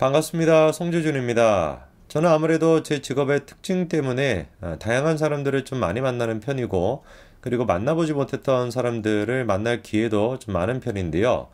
반갑습니다. 송재준입니다. 저는 아무래도 제 직업의 특징 때문에 다양한 사람들을 좀 많이 만나는 편이고, 그리고 만나보지 못했던 사람들을 만날 기회도 좀 많은 편인데요.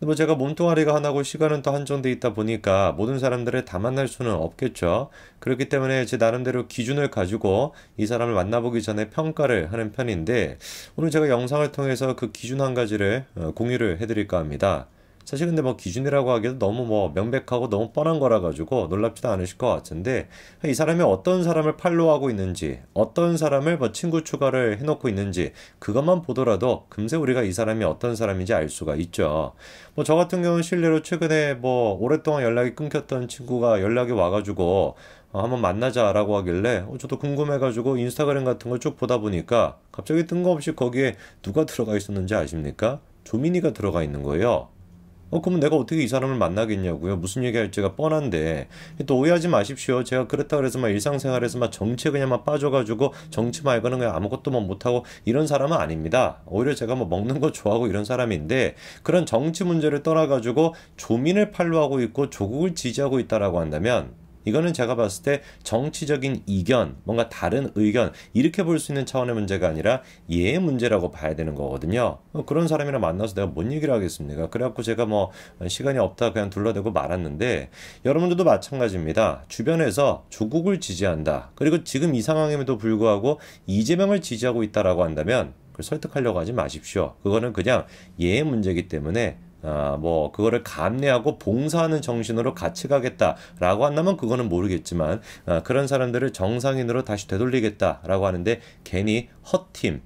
뭐 제가 몸뚱아리가 하나고 시간은 또 한정돼 있다 보니까 모든 사람들을 다 만날 수는 없겠죠. 그렇기 때문에 제 나름대로 기준을 가지고 이 사람을 만나보기 전에 평가를 하는 편인데, 오늘 제가 영상을 통해서 그 기준 한 가지를 공유를 해드릴까 합니다. 사실 근데 뭐 기준이라고 하기에도 너무 뭐 명백하고 너무 뻔한 거라 가지고 놀랍지도 않으실 것 같은데, 이 사람이 어떤 사람을 팔로우하고 있는지, 어떤 사람을 뭐 친구 추가를 해놓고 있는지, 그것만 보더라도 금세 우리가 이 사람이 어떤 사람인지 알 수가 있죠. 뭐 저 같은 경우는 실례로 최근에 뭐 오랫동안 연락이 끊겼던 친구가 연락이 와가지고 한번 만나자라고 하길래 저도 궁금해가지고 인스타그램 같은 걸 쭉 보다 보니까 갑자기 뜬금없이 거기에 누가 들어가 있었는지 아십니까? 조민이가 들어가 있는 거예요. 그러면 내가 어떻게 이 사람을 만나겠냐고요. 무슨 얘기할지가 뻔한데. 또 오해하지 마십시오. 제가 그랬다 그래서 막 일상생활에서 막 정치에 그냥 막 빠져가지고 정치 말고는 그냥 아무것도 막 못하고 이런 사람은 아닙니다. 오히려 제가 뭐 먹는 거 좋아하고 이런 사람인데, 그런 정치 문제를 떠나가지고 조민을 팔로우하고 있고 조국을 지지하고 있다라고 한다면, 이거는 제가 봤을 때 정치적인 이견, 뭔가 다른 의견, 이렇게 볼 수 있는 차원의 문제가 아니라 예의 문제라고 봐야 되는 거거든요. 그런 사람이랑 만나서 내가 뭔 얘기를 하겠습니까? 그래갖고 제가 뭐 시간이 없다 그냥 둘러대고 말았는데, 여러분들도 마찬가지입니다. 주변에서 조국을 지지한다, 그리고 지금 이 상황임에도 불구하고 이재명을 지지하고 있다라고 한다면 그걸 설득하려고 하지 마십시오. 그거는 그냥 예의 문제이기 때문에 뭐 그거를 감내하고 봉사하는 정신으로 같이 가겠다라고 한다면 그거는 모르겠지만, 그런 사람들을 정상인으로 다시 되돌리겠다라고 하는데 괜히 헛팀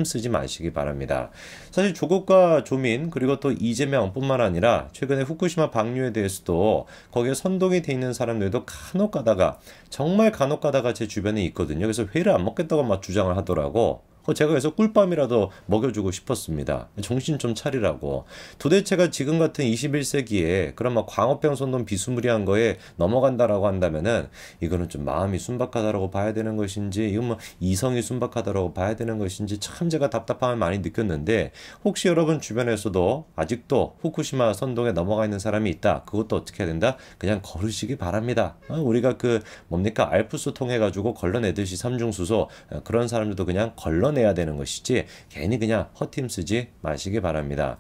쓰지 마시기 바랍니다. 사실 조국과 조민, 그리고 또 이재명뿐만 아니라 최근에 후쿠시마 방류에 대해서도 거기에 선동이 돼 있는 사람들도 간혹 가다가, 정말 간혹 가다가 제 주변에 있거든요. 그래서 회를 안 먹겠다고 막 주장을 하더라고. 제가 그래서 꿀밤이라도 먹여주고 싶었습니다. 정신 좀 차리라고. 도대체가 지금 같은 21세기에 그런 막 광우병 선동 비스무리한 거에 넘어간다라고 한다면은, 이거는 좀 마음이 순박하다라고 봐야 되는 것인지, 이건 뭐 이성이 순박하다라고 봐야 되는 것인지, 참 제가 답답함을 많이 느꼈는데, 혹시 여러분 주변에서도 아직도 후쿠시마 선동에 넘어가 있는 사람이 있다, 그것도 어떻게 해야 된다? 그냥 걸으시기 바랍니다. 우리가 그 뭡니까, 알프스 통해 가지고 걸러내듯이 삼중수소, 그런 사람들도 그냥 걸러내야 되는 것이지 괜히 그냥 헛팀 쓰지 마시기 바랍니다.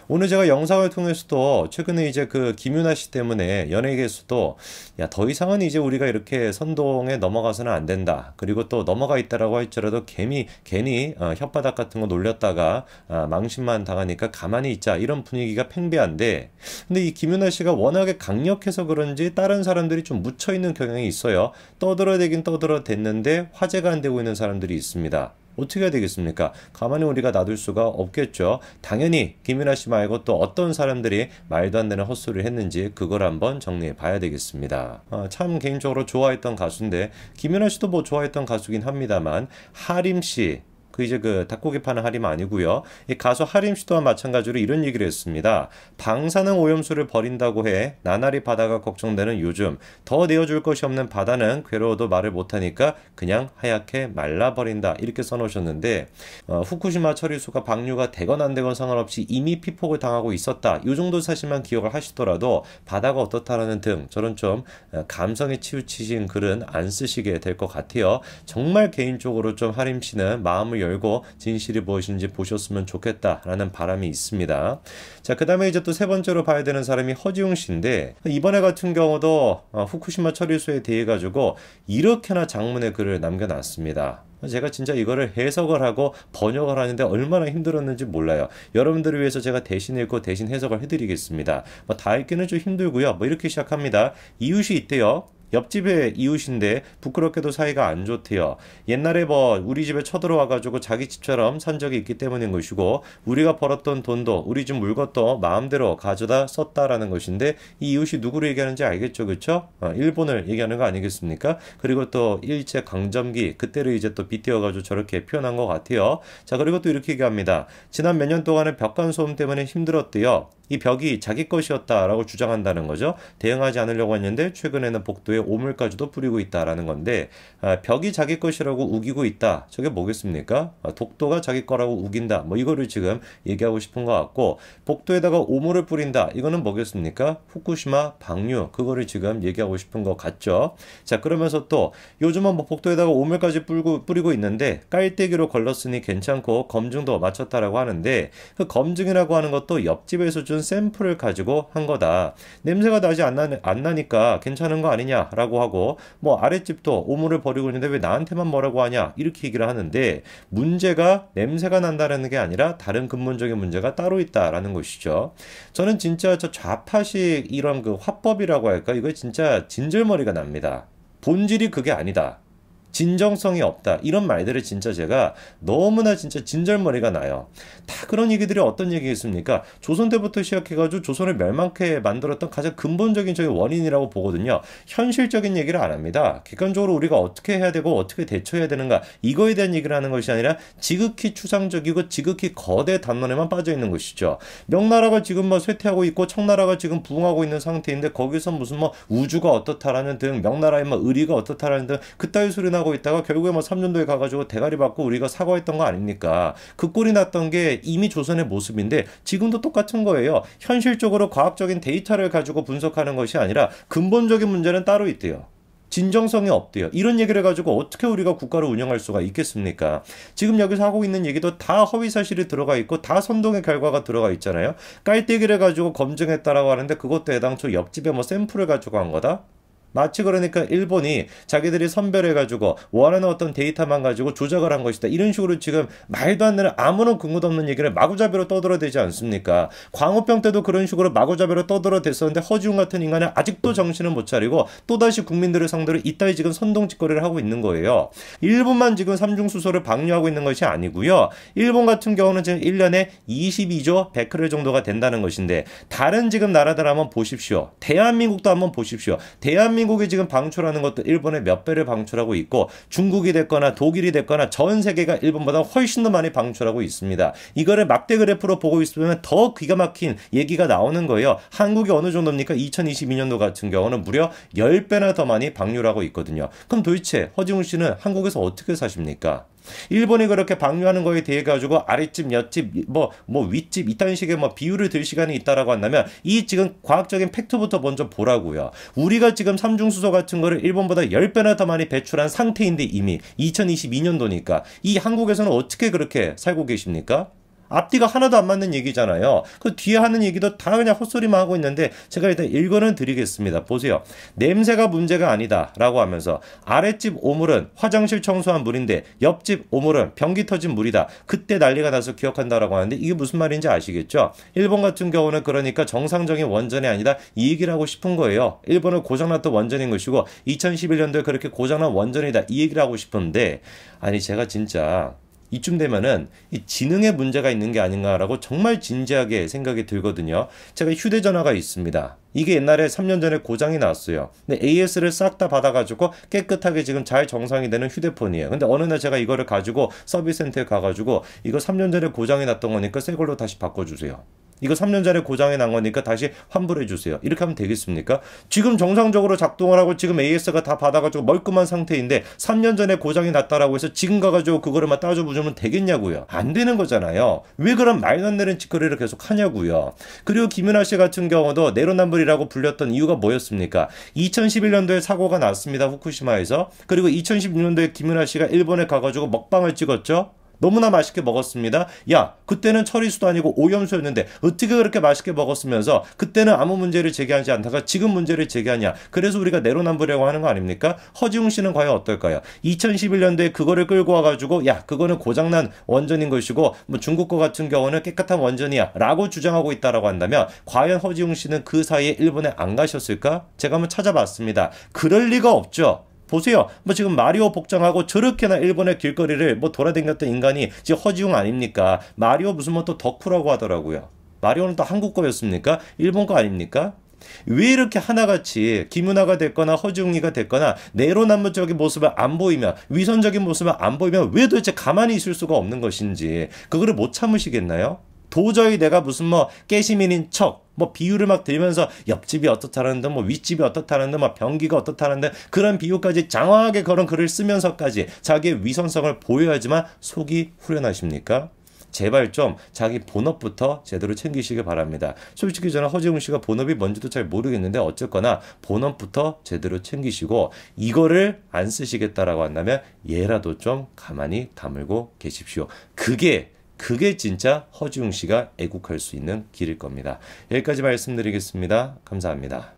오늘 제가 영상을 통해서도 최근에 이제 그 김윤아 씨 때문에 연예계에서도 야, 더 이상은 이제 우리가 이렇게 선동에 넘어가서는 안 된다, 그리고 또 넘어가 있다라고 할지라도 괜히 혓바닥 같은 거 놀렸다가 망신만 당하니까 가만히 있자, 이런 분위기가 팽배한데, 근데 이 김윤아 씨가 워낙에 강력해서 그런지 다른 사람들이 좀 묻혀있는 경향이 있어요. 떠들어대긴 떠들어댔는데 화제가 안 되고 있는 사람들이 있습니다. 어떻게 해야 되겠습니까? 가만히 우리가 놔둘 수가 없겠죠. 당연히 김윤아 씨 말고 또 어떤 사람들이 말도 안 되는 헛소리를 했는지 그걸 한번 정리해 봐야 되겠습니다. 참 개인적으로 좋아했던 가수인데, 김윤아 씨도 뭐 좋아했던 가수긴 합니다만, 하림 씨, 이제 그 닭고기 파는 하림 아니고요. 이 가수 하림 씨 또한 마찬가지로 이런 얘기를 했습니다. 방사능 오염수를 버린다고 해 나날이 바다가 걱정되는 요즘, 더 내어줄 것이 없는 바다는 괴로워도 말을 못하니까 그냥 하얗게 말라버린다, 이렇게 써놓으셨는데, 후쿠시마 처리수가 방류가 되건 안 되건 상관없이 이미 피폭을 당하고 있었다, 이 정도 사실만 기억을 하시더라도 바다가 어떻다라는 등 저런 좀 감성에 치우치신 글은 안 쓰시게 될 것 같아요. 정말 개인적으로 좀 하림 씨는 마음을 열고 진실이 무엇인지 보셨으면 좋겠다라는 바람이 있습니다. 자, 그 다음에 이제 또 세 번째로 봐야 되는 사람이 허지웅 씨인데, 이번에 같은 경우도 후쿠시마 처리수에 대해 가지고 이렇게나 장문의 글을 남겨놨습니다. 제가 진짜 이거를 해석을 하고 번역을 하는데 얼마나 힘들었는지 몰라요. 여러분들을 위해서 제가 대신 읽고 대신 해석을 해드리겠습니다. 다 읽기는 좀 힘들고요. 이렇게 시작합니다. 이웃이 있대요. 옆집에 이웃인데 부끄럽게도 사이가 안 좋대요. 옛날에 우리 집에 쳐들어와가지고 자기 집처럼 산 적이 있기 때문인 것이고, 우리가 벌었던 돈도 우리 집 물것도 마음대로 가져다 썼다라는 것인데, 이 이웃이 누구를 얘기하는지 알겠죠, 그쵸? 일본을 얘기하는 거 아니겠습니까? 그리고 또 일제 강점기 그때를 이제 또 빗대어가지고 저렇게 표현한 것 같아요. 자, 그리고 또 이렇게 얘기합니다. 지난 몇 년 동안은 벽간소음 때문에 힘들었대요. 이 벽이 자기 것이었다라고 주장한다는 거죠. 대응하지 않으려고 했는데 최근에는 복도에 오물까지도 뿌리고 있다라는 건데 벽이 자기 것이라고 우기고 있다. 저게 뭐겠습니까? 독도가 자기 거라고 우긴다. 뭐 이거를 지금 얘기하고 싶은 것 같고 복도에다가 오물을 뿌린다. 이거는 뭐겠습니까? 후쿠시마 방류 그거를 지금 얘기하고 싶은 것 같죠. 자 그러면서 또 요즘은 뭐 복도에다가 오물까지 뿌리고 있는데 깔때기로 걸렀으니 괜찮고 검증도 마쳤다라고 하는데 그 검증이라고 하는 것도 옆집에서 준 샘플을 가지고 한 거다. 냄새가 나지 안 나니까 괜찮은 거 아니냐라고 하고 뭐 아랫집도 오물을 버리고 있는데 왜 나한테만 뭐라고 하냐 이렇게 얘기를 하는데 문제가 냄새가 난다는 게 아니라 다른 근본적인 문제가 따로 있다라는 것이죠. 저는 진짜 저 좌파식 이런 그 화법이라고 할까 이거 진짜 진절머리가 납니다. 본질이 그게 아니다. 진정성이 없다. 이런 말들을 진짜 제가 너무나 진짜 진절머리가 나요. 다 그런 얘기들이 어떤 얘기겠습니까? 조선 때부터 시작해가지고 조선을 멸망케 만들었던 가장 근본적인 저희 원인이라고 보거든요. 현실적인 얘기를 안 합니다. 객관적으로 우리가 어떻게 해야 되고 어떻게 대처해야 되는가 이거에 대한 얘기를 하는 것이 아니라 지극히 추상적이고 지극히 거대 담론에만 빠져 있는 것이죠. 명나라가 지금 뭐 쇠퇴하고 있고 청나라가 지금 부흥하고 있는 상태인데 거기서 무슨 뭐 우주가 어떻다라는 등 명나라의 뭐 의리가 어떻다라는 등 그따위 소리 하고 있다가 결국에 뭐 3년도에 가가지고 대가리 받고 우리가 사과했던 거 아닙니까? 그 꼴이 났던 게 이미 조선의 모습인데 지금도 똑같은 거예요. 현실적으로 과학적인 데이터를 가지고 분석하는 것이 아니라 근본적인 문제는 따로 있대요. 진정성이 없대요. 이런 얘기를 가지고 어떻게 우리가 국가를 운영할 수가 있겠습니까? 지금 여기서 하고 있는 얘기도 다 허위사실이 들어가 있고 다 선동의 결과가 들어가 있잖아요. 깔때기를 가지고 검증했다라고 하는데 그것도 애당초 옆집에 뭐 샘플을 가지고 한 거다? 마치 그러니까 일본이 자기들이 선별해가지고 원하는 어떤 데이터만 가지고 조작을 한 것이다. 이런 식으로 지금 말도 안 되는 아무런 근거도 없는 얘기를 마구잡이로 떠들어대지 않습니까? 광우병 때도 그런 식으로 마구잡이로 떠들어댔었는데 허지웅 같은 인간은 아직도 정신을 못 차리고 또다시 국민들을 상대로 이따위 지금 선동짓거리를 하고 있는 거예요. 일본만 지금 삼중수소를 방류하고 있는 것이 아니고요. 일본 같은 경우는 지금 1년에 22조 베크렐 정도가 된다는 것인데 다른 지금 나라들 한번 보십시오. 대한민국도 한번 보십시오. 대한민국이 지금 방출하는 것도 일본의 몇 배를 방출하고 있고 중국이 됐거나 독일이 됐거나 전 세계가 일본보다 훨씬 더 많이 방출하고 있습니다. 이거를 막대 그래프로 보고 있으면 더 기가 막힌 얘기가 나오는 거예요. 한국이 어느 정도입니까? 2022년도 같은 경우는 무려 10배나 더 많이 방류하고 있거든요. 그럼 도대체 허지웅 씨는 한국에서 어떻게 사십니까? 일본이 그렇게 방류하는 거에 대해 가지고 아랫집, 옆집, 뭐 윗집 이딴 식의 뭐 비율을 들 시간이 있다라고 한다면 이 지금 과학적인 팩트부터 먼저 보라고요. 우리가 지금 삼중수소 같은 거를 일본보다 10배나 더 많이 배출한 상태인데 이미 2022년도니까 이 한국에서는 어떻게 그렇게 살고 계십니까? 앞뒤가 하나도 안 맞는 얘기잖아요. 그 뒤에 하는 얘기도 다 그냥 헛소리만 하고 있는데 제가 일단 일권은 드리겠습니다. 보세요. 냄새가 문제가 아니다 라고 하면서 아랫집 오물은 화장실 청소한 물인데 옆집 오물은 변기 터진 물이다. 그때 난리가 나서 기억한다라고 하는데 이게 무슨 말인지 아시겠죠? 일본 같은 경우는 그러니까 정상적인 원전이 아니다 이 얘기를 하고 싶은 거예요. 일본은 고장났던 원전인 것이고 2011년도에 그렇게 고장난 원전이다 이 얘기를 하고 싶은데 아니 제가 진짜 이쯤 되면은 이 지능에 문제가 있는 게 아닌가라고 정말 진지하게 생각이 들거든요. 제가 휴대전화가 있습니다. 이게 옛날에 3년 전에 고장이 났어요. 근데 AS를 싹 다 받아가지고 깨끗하게 지금 잘 정상이 되는 휴대폰이에요. 근데 어느 날 제가 이거를 가지고 서비스 센터에 가가지고 이거 3년 전에 고장이 났던 거니까 새 걸로 다시 바꿔주세요. 이거 3년 전에 고장이 난 거니까 다시 환불해 주세요. 이렇게 하면 되겠습니까? 지금 정상적으로 작동을 하고 지금 AS가 다 받아가지고 멀끔한 상태인데 3년 전에 고장이 났다라고 해서 지금 가가지고 그거를 막 따져보자면 되겠냐고요. 안 되는 거잖아요. 왜 그런 말도 안 되는 짓거리를 계속 하냐고요. 그리고 김윤아 씨 같은 경우도 내로남불이라고 불렸던 이유가 뭐였습니까? 2011년도에 사고가 났습니다. 후쿠시마에서. 그리고 2016년도에 김윤아 씨가 일본에 가가지고 먹방을 찍었죠. 너무나 맛있게 먹었습니다. 야, 그때는 처리수도 아니고 오염수였는데 어떻게 그렇게 맛있게 먹었으면서 그때는 아무 문제를 제기하지 않다가 지금 문제를 제기하냐. 그래서 우리가 내로남불이라고 하는 거 아닙니까? 허지웅 씨는 과연 어떨까요? 2011년도에 그거를 끌고 와가지고 야, 그거는 고장난 원전인 것이고 뭐 중국 거 같은 경우는 깨끗한 원전이야 라고 주장하고 있다라고 한다면 과연 허지웅 씨는 그 사이에 일본에 안 가셨을까? 제가 한번 찾아봤습니다. 그럴 리가 없죠. 보세요. 뭐 지금 마리오 복장하고 저렇게나 일본의 길거리를 뭐 돌아다녔던 인간이 지금 허지웅 아닙니까? 마리오 무슨 뭐 또 덕후라고 하더라고요. 마리오는 또 한국 거였습니까? 일본 거 아닙니까? 왜 이렇게 하나같이 김윤아가 됐거나 허지웅이가 됐거나 내로남불적인 모습을 안 보이면 위선적인 모습을 안 보이면 왜 도대체 가만히 있을 수가 없는 것인지 그거를 못 참으시겠나요? 도저히 내가 무슨 뭐 깨시민인 척, 뭐 비유를 막 들면서 옆집이 어떻다는데 뭐 윗집이 어떻다는데 뭐 변기가 어떻다는데 그런 비유까지 장황하게 그런 글을 쓰면서까지 자기의 위선성을 보여야지만 속이 후련하십니까? 제발 좀 자기 본업부터 제대로 챙기시길 바랍니다. 솔직히 저는 허지웅 씨가 본업이 뭔지도 잘 모르겠는데 어쨌거나 본업부터 제대로 챙기시고 이거를 안 쓰시겠다라고 한다면 얘라도 좀 가만히 다물고 계십시오. 그게 진짜 허지웅 씨가 애국할 수 있는 길일 겁니다. 여기까지 말씀드리겠습니다. 감사합니다.